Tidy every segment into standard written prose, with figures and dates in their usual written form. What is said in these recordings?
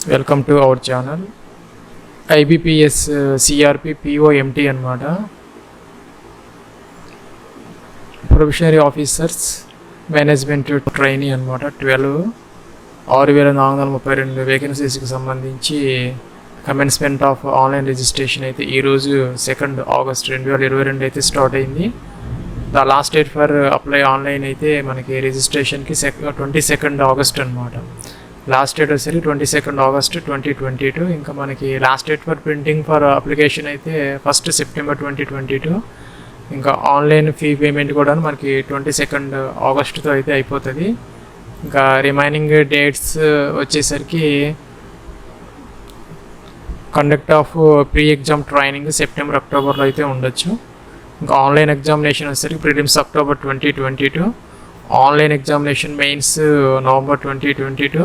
Welcome to our channel. IBPS CRP PO MT అనమాట. Probationary officers management trainee అనమాట. 6,432 వేకెన్సీస్కి సంబంధించి commencement of online registration అయితే ఈరోజు 2 August 2022 అయితే స్టార్ట్ అయింది. The last date for apply online అయితే మనకి రిజిస్ట్రేషన్కి 22 ఆగస్ట్ అనమాట. లాస్ట్ డేట్ వచ్చేసరికి 22 ఆగస్ట్ 2022. ఇంకా మనకి last date for printing for application అయితే 1 సెప్టెంబర్ 2022. ఇంకా ఆన్లైన్ ఫీ పేమెంట్ కూడా మనకి 22 ఆగస్టుతో అయితే అయిపోతుంది. ఇంకా రిమైనింగ్ డేట్స్ వచ్చేసరికి conduct of pre exam training September అక్టోబర్లో అయితే ఉండొచ్చు. ఇంకా ఆన్లైన్ ఎగ్జామినేషన్ వచ్చేసరికి prelims October 2022, online examination mains November 2022,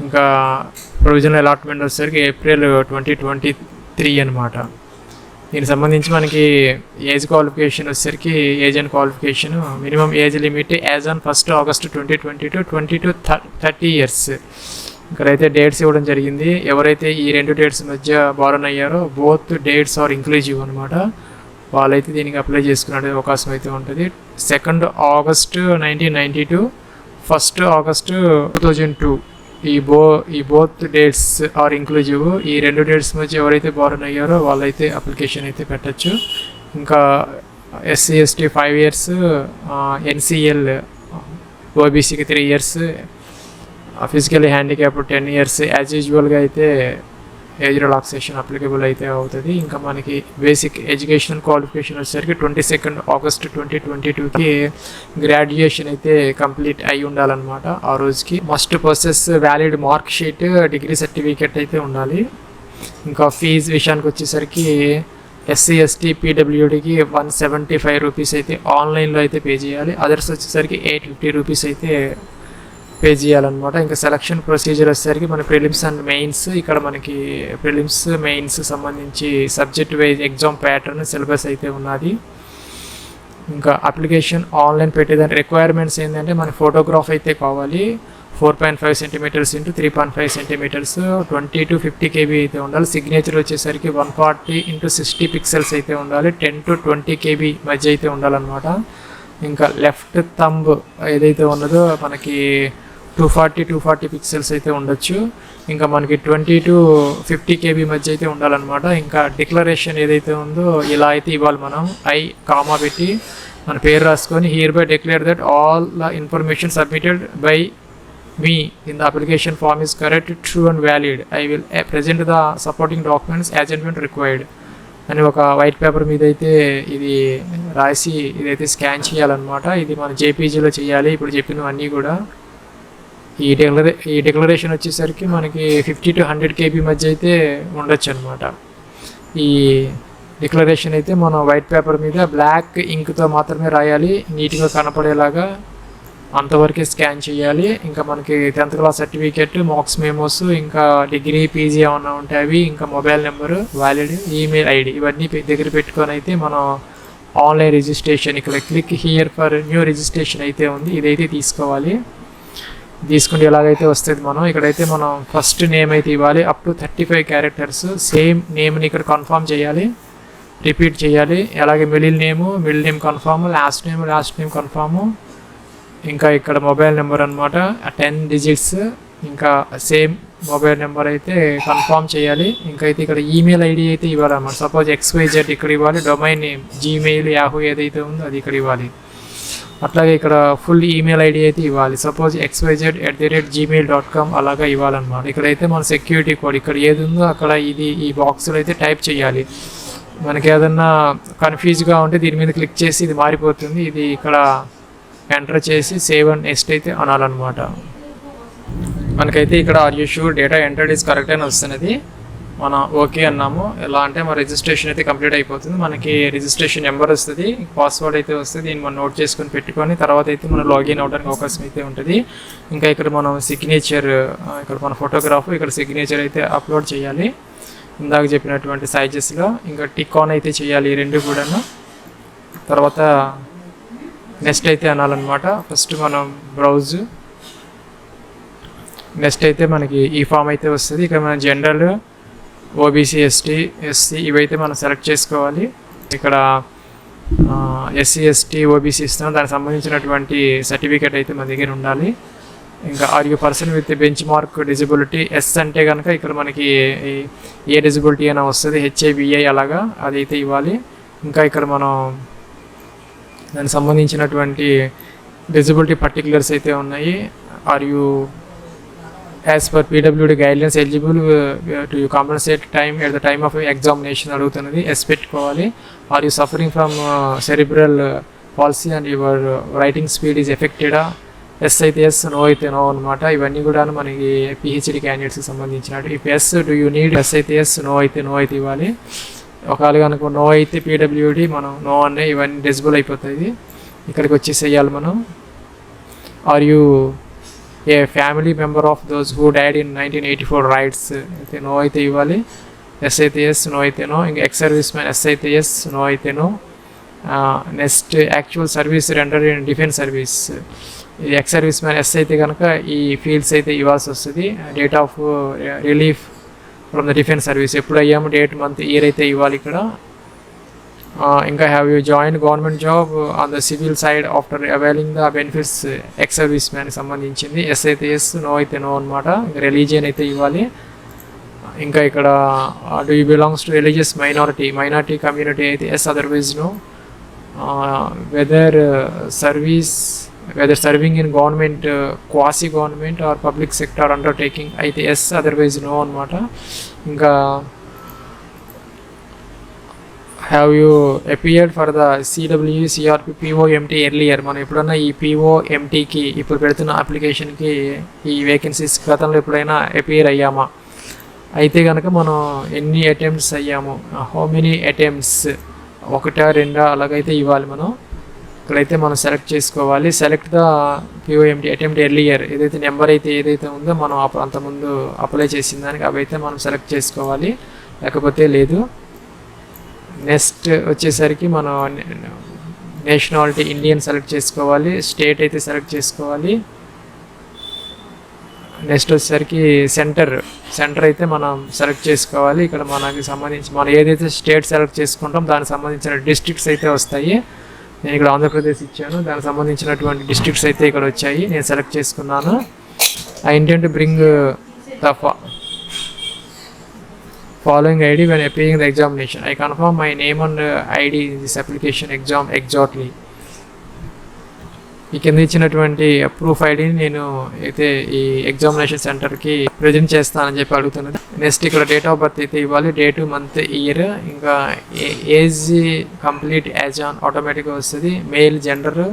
ఇంకా ప్రొవిజనల్ అలాట్మెంట్ వచ్చేసరికి ఏప్రిల్ 2023 అనమాట. దీనికి సంబంధించి మనకి ఏజ్ క్వాలిఫికేషన్ వచ్చేసరికి age and qualification minimum age limit as on 1 August 2022 20 to 30 years. ఇక్కడైతే డేట్స్ ఇవ్వడం జరిగింది. ఎవరైతే ఈ 2 డేట్స్ మధ్య బారన్ అయ్యారో బోత్ డేట్స్ ఆర్ ఇంక్లూజివ్ అనమాట. వాళ్ళైతే దీనికి అప్లై చేసుకునే అవకాశం అయితే ఉంటుంది. 2 ఆగస్ట్ 1992, 1 ఆగస్ట్ 2002 ఈ బోత్ డేట్స్ ఆర్ ఇంక్లూజివ్. ఈ 2 డేట్స్ మధ్య ఎవరైతే బారన్ అయ్యారో వాళ్ళైతే అప్లికేషన్ అయితే పెట్టచ్చు. ఇంకా SC ST 5 years, NCL OBCకి 3 years, physically handicap 10 years as యూజువల్గా అయితే ఏజ్ రిలాక్సేషన్ అప్లికబుల్ అయితే అవుతుంది. ఇంకా మనకి బేసిక్ ఎడ్యుకేషనల్ క్వాలిఫికేషన్ వచ్చేసరికి 22 ఆగస్ట్ 2022కి గ్రాడ్యుయేషన్ అయితే కంప్లీట్ అయి ఉండాలన్నమాట. ఆ రోజుకి must possess valid mark sheet, degree certificate అయితే ఉండాలి. ఇంకా ఫీజు విషయానికి వచ్చేసరికి SC ST PWDకి 175 రూపీస్ అయితే ఆన్లైన్లో అయితే పే చేయాలి. అదర్స్ వచ్చేసరికి 850 రూపీస్ అయితే పే చేయాలన్నమాట. ఇంకా సెలక్షన్ ప్రొసీజర్ వచ్చేసరికి మన ప్రిలిమ్స్ అండ్ మెయిన్స్. ఇక్కడ మనకి ప్రిలిమ్స్ మెయిన్స్ సంబంధించి subject wise exam pattern syllabus అయితే ఉన్నది. ఇంకా అప్లికేషన్ ఆన్లైన్ పెట్టేదాని రిక్వైర్మెంట్స్ ఏంటంటే మన ఫోటోగ్రాఫ్ అయితే కావాలి. 4.5 centimetres into 3.5 centimetres, 20 to 50 KB అయితే ఉండాలి. సిగ్నేచర్ వచ్చేసరికి 140 into 60 పిక్సెల్స్ అయితే ఉండాలి. 10 to 20 KB మధ్య అయితే ఉండాలన్నమాట. ఇంకా లెఫ్ట్ థంబ్ ఏదైతే ఉన్నదో మనకి 240 పిక్సెల్స్ అయితే ఉండొచ్చు. ఇంకా మనకి 20 to 50 KB మధ్య అయితే ఉండాలన్నమాట. ఇంకా డిక్లరేషన్ ఏదైతే ఉందో ఇలా అయితే ఇవ్వాలి. మనం కామా పెట్టి మన పేరు రాసుకొని hereby declare that all the information submitted by me in the application form is correct, true and valid. I will present the supporting documents as and when required అని ఒక వైట్ పేపర్ మీద అయితే ఇది రాసి ఇదైతే scan చేయాలన్నమాట. ఇది మన JPGలో చేయాలి. ఇప్పుడు చెప్పినవన్నీ కూడా ఈ డిక్లరేషన్ వచ్చేసరికి మనకి 50 to 100 KB మధ్య అయితే ఉండొచ్చు అనమాట. ఈ డిక్లరేషన్ అయితే మనం వైట్ పేపర్ మీద బ్లాక్ ఇంక్తో మాత్రమే రాయాలి. నీట్గా కనపడేలాగా అంతవరకే స్కాన్ చేయాలి. ఇంకా మనకి 10th class certificate, marks memos, ఇంకా డిగ్రీ PG ఏమన్నా ఉంటే అవి, ఇంకా mobile number, valid email ID ఇవన్నీ దగ్గర పెట్టుకొని అయితే మనం ఆన్లైన్ రిజిస్ట్రేషన్ ఇక్కడ click here for new registration అయితే ఉంది, ఇదైతే తీసుకోవాలి. తీసుకుంటే ఎలాగైతే వస్తుంది మనం ఇక్కడైతే మనం ఫస్ట్ నేమ్ అయితే ఇవ్వాలి. Up to 35 characters. సేమ్ నేమ్ని ఇక్కడ కన్ఫర్మ్ చేయాలి, రిపీట్ చేయాలి. అలాగే middle name confirm, last name confirm. ఇంకా ఇక్కడ మొబైల్ నెంబర్ అనమాట 10 digits. ఇంకా సేమ్ మొబైల్ నెంబర్ అయితే కన్ఫర్మ్ చేయాలి. ఇంకా అయితే ఇక్కడ ఈమెయిల్ ID అయితే ఇవ్వాలన్నమాట. సపోజ్ XYZ ఇక్కడ ఇవ్వాలి. డొమైన్ నేమ్ Gmail, Yahoo ఏదైతే ఉందో అది ఇక్కడ ఇవ్వాలి. అట్లాగే ఇక్కడ ఫుల్ ఈమెయిల్ ID అయితే ఇవ్వాలి. సపోజ్ xyz@gmail.com అలాగా ఇవ్వాలన్నమాట. ఇక్కడైతే మన సెక్యూరిటీ కోడ్ ఇక్కడ ఏది ఉందో అక్కడ ఈ బాక్స్లో అయితే టైప్ చేయాలి. మనకి ఏదన్నా కన్ఫ్యూజ్గా ఉంటే దీని మీద క్లిక్ చేసి ఇది మారిపోతుంది. ఇది ఇక్కడ ఎంటర్ చేసి సేవ్ అండ్ నెక్స్ట్ అయితే అనాలన్నమాట. మనకైతే ఇక్కడ are you sure data entered is correct అని వస్తున్నది. మనం ఓకే అన్నాము. ఎలా అంటే మన రిజిస్ట్రేషన్ అయితే కంప్లీట్ అయిపోతుంది. మనకి రిజిస్ట్రేషన్ నెంబర్ వస్తుంది, పాస్వర్డ్ అయితే వస్తుంది. దీన్ని మనం నోట్ చేసుకొని పెట్టుకొని తర్వాత అయితే మనం లాగిన్ అవ్వడానికి అవకాశం అయితే ఉంటుంది. ఇంకా ఇక్కడ మనం సిగ్నేచర్, ఇక్కడ మన ఫోటోగ్రాఫ్, ఇక్కడ సిగ్నేచర్ అయితే అప్లోడ్ చేయాలి ఇందాక చెప్పినటువంటి సైజెస్లో. ఇంకా టిక్ ఆన్ అయితే చేయాలి ఈ 2 కూడాను. తర్వాత నెక్స్ట్ అయితే అనాలన్నమాట. ఫస్ట్ మనం బ్రౌజ్ నెక్స్ట్ అయితే మనకి ఈ ఫామ్ అయితే వస్తుంది. ఇక్కడ మన జనరల్, ఓబీసీ, ఎస్టీ, ఎస్సీ ఇవైతే మనం సెలెక్ట్ చేసుకోవాలి. ఇక్కడ ఎస్సీ, ఎస్టీ, ఓబీసీ ఇస్తాం, దానికి సంబంధించినటువంటి సర్టిఫికేట్ అయితే మన దగ్గర ఉండాలి. ఇంకా are you person with benchmark disability, yes అంటే కనుక ఇక్కడ మనకి ఏ డిజబిలిటీ అయినా వస్తుంది, హెచ్ఐబిఐ అలాగా అదైతే ఇవ్వాలి. ఇంకా ఇక్కడ మనం దానికి సంబంధించినటువంటి డిజబిలిటీ పర్టికులర్స్ అయితే ఉన్నాయి. Are you as per PWD guidelines eligible to you compensate time at the time of examination అడుగుతున్నది. ఎస్ పెట్టుకోవాలి. Are you suffering from cerebral palsy and your writing speed is ఎఫెక్టెడా, ఎస్ అయితే yes, no అయితే no అనమాట. ఇవన్నీ కూడా మనకి PhD క్యాండిడేట్స్కి సంబంధించినట్టు. If yes do you need, yes అయితే ఎస్, నో అయితే నో అయితే ఇవ్వాలి. ఒకవేళ కనుక నో అయితే పీడబ్ల్యూడి మనం నో అనే ఇవన్నీ డిజబుల్ అయిపోతాయి. ఇక్కడికి వచ్చేసేయాలి మనం. Are you a family member of those who died in 1984 riots అయితే నో అయితే ఇవ్వాలి. ఎస్ అయితే ఎస్, నో అయితే నో. ఇంకా ఎక్స్ సర్వీస్ మ్యాన్, ఎస్ అయితే ఎస్, నో అయితే no. Next actual service render in defence service, ex serviceman yes అయితే కనుక ఈ ఫీల్డ్స్ అయితే ఇవ్వాల్సి వస్తుంది. Date of relief from the defence service ఎప్పుడు అయ్యాము, డేట్, మంత్, ఇయర్ అయితే ఇవ్వాలి ఇక్కడ. ఇంకా have you join government job on the civil side after availing the benefits, ex service మ్యాన్కి సంబంధించింది. ఎస్ అయితే ఎస్, నో అయితే నో అనమాట. ఇంకా రిలీజియన్ అయితే ఇవ్వాలి. ఇంకా ఇక్కడ do you belongs to religious minority community అయితే yes, otherwise no. Whether serving in government, quasi government or public sector undertaking అయితే ఎస్, అదర్వైజ్ నో అనమాట. ఇంకా have you appeared for the CW CRP PO MT earlier, మనం ఎప్పుడన్నా ఈ PO ఎంటీకి ఇప్పుడు పెడుతున్న అప్లికేషన్కి ఈ వేకెన్సీస్ గతంలో ఎప్పుడైనా అపియర్ అయ్యామా, అయితే కనుక మనం ఎన్ని అటెంప్ట్స్ అయ్యాము, హౌ మెనీ అటెంప్ట్స్, 1, 2 అలాగైతే ఇవ్వాలి మనం. ఇక్కడైతే మనం సెలెక్ట్ చేసుకోవాలి. Select the PO empty attempt earlier, ఏదైతే నెంబర్ అయితే ఏదైతే ఉందో మనం అంతకుముందు అప్లై చేసిన దానికి అవైతే మనం సెలెక్ట్ చేసుకోవాలి, లేకపోతే లేదు. నెక్స్ట్ వచ్చేసరికి మనం నేషనాలిటీ ఇండియన్ సెలెక్ట్ చేసుకోవాలి. స్టేట్ అయితే సెలెక్ట్ చేసుకోవాలి. నెక్స్ట్ వచ్చేసరికి సెంటర్ అయితే మనం సెలెక్ట్ చేసుకోవాలి. ఇక్కడ మనకి సంబంధించి మనం ఏదైతే స్టేట్ సెలెక్ట్ చేసుకుంటాం దానికి సంబంధించిన డిస్ట్రిక్ట్స్ అయితే వస్తాయి. నేను ఇక్కడ ఆంధ్రప్రదేశ్ ఇచ్చాను, దానికి సంబంధించినటువంటి డిస్ట్రిక్ట్స్ అయితే ఇక్కడ వచ్చాయి, నేను సెలెక్ట్ చేసుకున్నాను. I intent to bring the following ID when appearing the examination. I confirm my name and ID in this application exam exactly. ఈ కింద ఇచ్చినటువంటి ప్రూఫ్ ఐడిని నేను అయితే ఈ ఎగ్జామినేషన్ సెంటర్కి ప్రజెంట్ చేస్తానని చెప్పి అడుగుతున్నది. నెక్స్ట్ ఇక్కడ డేట్ ఆఫ్ బర్త్ అయితే ఇవ్వాలి, డేటు, మంత్, ఇయర్. ఇంకా ఏజ్ కంప్లీట్ యాజ్ ఆన్ ఆటోమేటిక్గా వస్తుంది. Male gender,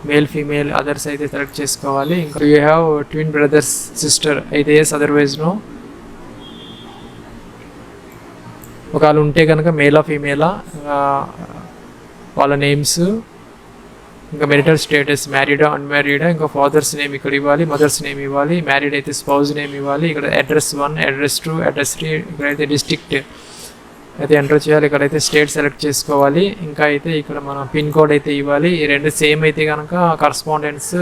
male, female, others అయితే సెలెక్ట్ చేసుకోవాలి. ఇంకా you have twin brothers, sister అయితే ఎస్, అదర్వైజ్ నో. ఒకవేళ ఉంటే కనుక మేలా ఫీమేలా, వాళ్ళ నేమ్స్, ఇంకా మెరిటల్ స్టేటస్, మ్యారీడా అన్మ్యారీడా, ఇంకా ఫాదర్స్ నేమ్ ఇక్కడ ఇవ్వాలి, మదర్స్ నేమ్ ఇవ్వాలి, మ్యారీడ్ అయితే స్పౌజ్ నేమ్ ఇవ్వాలి. ఇక్కడ అడ్రస్ 1, అడ్రస్ 2, అడ్రస్ 3, ఇక్కడైతే డిస్ట్రిక్ట్ అయితే ఎంటర్ చేయాలి. ఇక్కడైతే స్టేట్ సెలెక్ట్ చేసుకోవాలి. ఇంకా అయితే ఇక్కడ మనం పిన్ కోడ్ అయితే ఇవ్వాలి. ఈ రెండు సేమ్ అయితే కనుక కరస్పాండెన్స్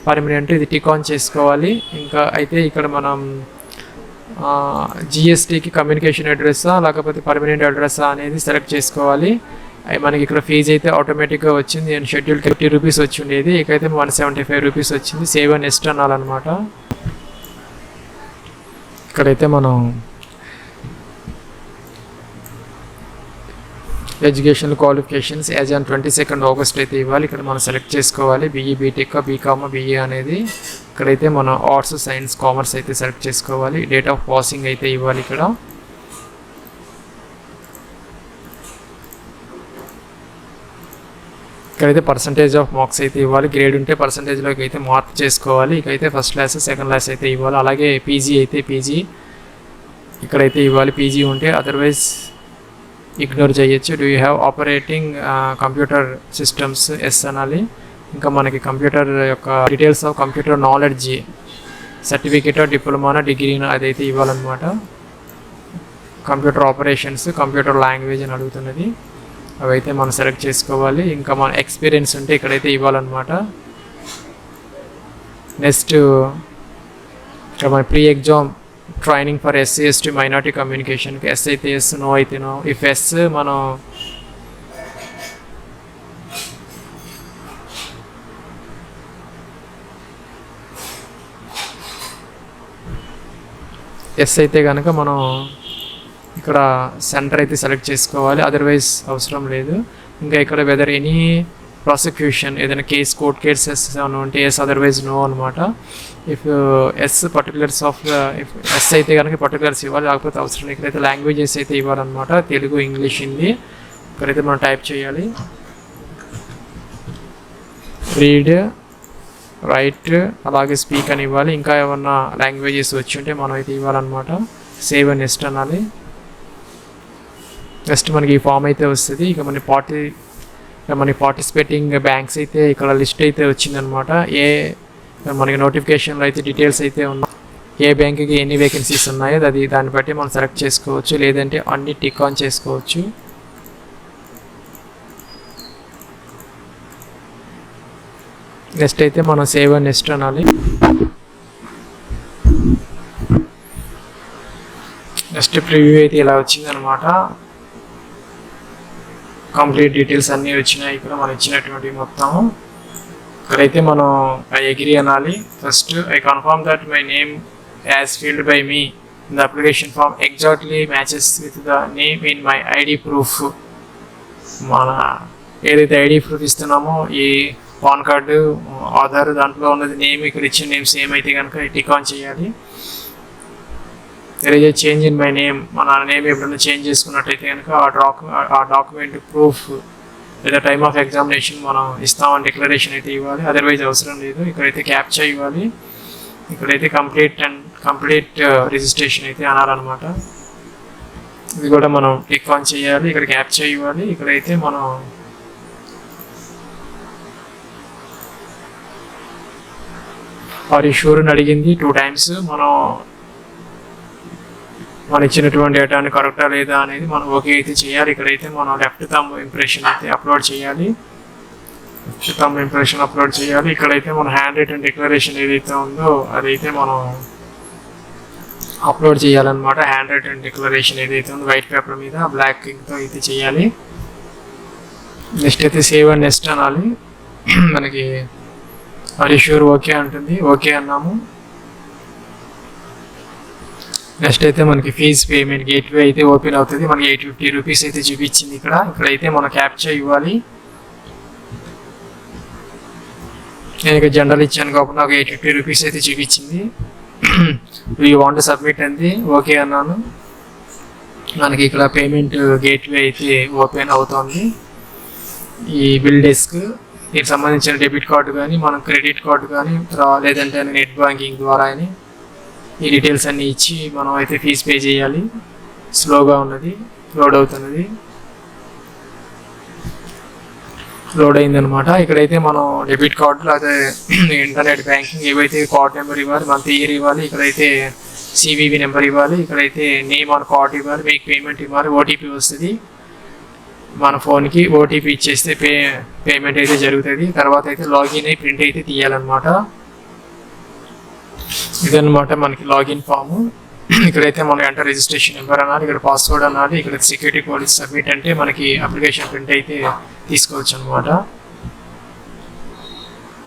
పర్మనెంట్ ఇది టిక్ ఆన్ చేసుకోవాలి. ఇంకా అయితే ఇక్కడ మనం జిఎస్టీకి కమ్యూనికేషన్ అడ్రస్సా లేకపోతే పర్మనెంట్ అడ్రస్సా అనేది సెలెక్ట్ చేసుకోవాలి. మనకి ఇక్కడ ఫీజు అయితే ఆటోమేటిక్గా వచ్చింది. నేను షెడ్యూల్ 50 రూపీస్ వచ్చి ఉండేది, ఇకైతే 175 రూపీస్ వచ్చింది. సేవ్ అండ్ నెక్స్ట్ అనాలన్నమాట. ఇక్కడైతే మనం education qualifications as on 22 August అయితే ఇవ్వాలి. ఇక్కడ మనం సెలెక్ట్ చేసుకోవాలి, బీఈ, బీటెక్, బీకామ్, బీఏ అనేది. ఇక్కడైతే మనం ఆర్ట్స్, సైన్స్, కామర్స్ అయితే సెలెక్ట్ చేసుకోవాలి. డేట్ ఆఫ్ పాసింగ్ అయితే ఇవ్వాలి. ఇక్కడ ఇక్కడైతే పర్సంటేజ్ ఆఫ్ మార్క్స్ అయితే ఇవ్వాలి. గ్రేడ్ ఉంటే పర్సంటేజ్లోకి అయితే మార్క్ చేసుకోవాలి. ఇకైతే ఫస్ట్ క్లాస్, సెకండ్ క్లాస్ అయితే ఇవ్వాలి. అలాగే పీజీ అయితే పీజీ ఇక్కడైతే ఇవ్వాలి, పీజీ ఉంటే. అదర్వైజ్ ఇగ్నోర్ చేయొచ్చు. Do you have operating computer systems, yes అనాలి. ఇంకా మనకి కంప్యూటర్ యొక్క details of computer knowledge certificate, డిప్లొమానా, డిగ్రీనా అదైతే ఇవ్వాలన్నమాట. కంప్యూటర్ ఆపరేషన్స్, కంప్యూటర్ లాంగ్వేజ్ అని అడుగుతున్నది, అవైతే మనం సెలెక్ట్ చేసుకోవాలి. ఇంకా మన ఎక్స్పీరియన్స్ ఉంటే ఇక్కడైతే ఇవ్వాలన్నమాట. నెక్స్ట్ ఇక్కడ మన pre exam training for SC ST minority కమ్యూనికేషన్కి ఎస్ అయితే ఎస్, నో అయితే నో. ఇఫ్ ఎస్ మనం ఎస్ అయితే కనుక మనం ఇక్కడ సెంటర్ అయితే సెలెక్ట్ చేసుకోవాలి, అదర్వైజ్ అవసరం లేదు. ఇంకా ఇక్కడ వెదర్ ఎనీ ప్రాసిక్యూషన్ ఏదైనా కేస్ కోర్ట్ కేసెస్ ఏమైనా ఉంటే ఎస్, అదర్వైజ్ నో అనమాట. If yes particulars of if yes అయితే కనుక పర్టికులర్స్ ఇవ్వాలి, లేకపోతే అవసరం. ఇక్కడైతే లాంగ్వేజెస్ అయితే ఇవ్వాలన్నమాట, తెలుగు, ఇంగ్లీష్, హిందీ. ఇక్కడైతే మనం టైప్ చేయాలి. రీడ్, రైట్, అలాగే స్పీక్ అని ఇవ్వాలి. ఇంకా ఏమన్నా లాంగ్వేజెస్ వచ్చి ఉంటే మనం అయితే ఇవ్వాలన్నమాట. సేవ్ అండ్ నెక్స్ట్ అనాలి. నెక్స్ట్ మనకి ఈ ఫామ్ అయితే వస్తుంది. ఇక మనకి పార్టిసిపేటింగ్ బ్యాంక్స్ అయితే ఇక్కడ లిస్ట్ అయితే వచ్చిందనమాట. మనకి నోటిఫికేషన్లో అయితే డీటెయిల్స్ అయితే ఉన్నాయి, ఏ బ్యాంకుకి ఎన్ని వేకెన్సీస్ ఉన్నాయో దాన్ని బట్టి మనం సెలెక్ట్ చేసుకోవచ్చు, లేదంటే అన్ని టిక్ ఆన్ చేసుకోవచ్చు. నెక్స్ట్ అయితే మనం సేవ్ అండ్ నెక్స్ట్ అనాలి. నెక్స్ట్ ప్రివ్యూ అయితే ఇలా వచ్చిందనమాట. కంప్లీట్ డీటెయిల్స్ అన్నీ వచ్చినాయి ఇక్కడ మనం ఇచ్చినటువంటి మొత్తం. ఇక్కడైతే మనం ఐ అగ్రీ అనాలి. First I confirm that my name as filled by me in the application form exactly matches with the name in my ID proof. మన ఏదైతే ఐడి ప్రూఫ్ ఇస్తున్నామో, ఈ పాన్ కార్డు, ఆధార్, దాంట్లో ఉన్నది నేమ్, ఇక్కడ ఇచ్చిన నేమ్ సేమ్ అయితే కనుక టిక్ ఆన్ చేయాలి. there is a change in my name, మన నేమ్ ఎప్పుడైనా చేంజ్ చేసుకున్నట్టయితే కనుక ఆ డాక్యుమెంట్ ప్రూఫ్ లేదా టైమ్ ఆఫ్ ఎగ్జామినేషన్ మనం ఇస్తామని డిక్లరేషన్ అయితే ఇవ్వాలి, అదర్వైజ్ అవసరం లేదు. ఇక్కడైతే క్యాప్చా ఇవ్వాలి. ఇక్కడైతే కంప్లీట్ రిజిస్ట్రేషన్ అయితే అనాలన్నమాట. ఇది కూడా మనం టిక్ ఆన్ చేయాలి. ఇక్కడ క్యాప్చా ఇవ్వాలి. ఇక్కడైతే మనం ఆర్ యు షూర్ అని అడిగింది 2 times. మనం ఇచ్చినటువంటి డేటాని కరెక్టా లేదా అనేది మనం ఓకే అయితే చేయాలి. ఇక్కడైతే మనం లెఫ్ట్ థంబ్ ఇంప్రెషన్ అయితే అప్లోడ్ చేయాలి. ఇక్కడైతే మన హ్యాండ్ రిటన్ డిక్లరేషన్ ఏదైతే ఉందో అదైతే మనం అప్లోడ్ చేయాలన్నమాట. హ్యాండ్ రిటన్ డిక్లరేషన్ ఏదైతే ఉందో వైట్ పేపర్ మీద బ్లాక్ ఇంక్తో అయితే చేయాలి. నెక్స్ట్ అయితే సేవ్ అండ్ నెక్స్ట్ అనాలి. మనకి ఆర్ యు షూర్ ఓకే అంటుంది, ఓకే అన్నాము. నెక్స్ట్ అయితే మనకి ఫీజ్ పేమెంట్ గేట్వే అయితే ఓపెన్ అవుతుంది. మనకి 850 రూపీస్ అయితే చూపించింది. ఇక్కడైతే మనం క్యాప్చా ఇవ్వాలి. నేను ఇక్కడ జనరల్ ఇచ్చాను కాబట్టి నాకు 850 రూపీస్ అయితే చూపించింది. యూ వాంట్ సబ్మిట్ అంది, ఓకే అన్నాను. మనకి ఇక్కడ పేమెంట్ గేట్వే అయితే ఓపెన్ అవుతుంది. ఈ బిల్ డెస్క్, దీనికి సంబంధించిన డెబిట్ కార్డు కానీ, మనం క్రెడిట్ కార్డు కానీ, లేదంటే నెట్ బ్యాంకింగ్ ద్వారా అని ఈ డీటెయిల్స్ అన్నీ ఇచ్చి మనం అయితే ఫీజు పే చేయాలి. స్లోగా ఉన్నది, లోడ్ అవుతున్నది. లోడ్ అయిందనమాట. ఇక్కడైతే మనం డెబిట్ కార్డు లేదా ఇంటర్నెట్ బ్యాంకింగ్ ఏవైతే కార్డ్ నెంబర్ ఇవ్వాలి, మంత్ ఇయర్ ఇవ్వాలి, ఇక్కడైతే సివివి నెంబర్ ఇవ్వాలి, ఇక్కడైతే నేమ్ ఆన్ కార్డ్ ఇవ్వాలి, మేక్ పేమెంట్ ఇవ్వాలి, ఓటీపీ వస్తుంది. మన ఫోన్కి ఓటీపీ ఇచ్చేస్తే పేమెంట్ అయితే జరుగుతుంది. తర్వాత అయితే లాగిన్ అయి ప్రింట్ అయితే తీయాలన్నమాట. ఇదన్నమాట మనకి లాగిన్ ఫాము. ఇక్కడైతే మనం ఎంటర్ రిజిస్ట్రేషన్ నెంబర్ అనాలి, ఇక్కడ పాస్వర్డ్ అనాలి, ఇక్కడ సెక్యూరిటీ కోడ్ సబ్మిట్ అంటే మనకి అప్లికేషన్ ప్రింట్ అయితే తీసుకోవచ్చు అనమాట.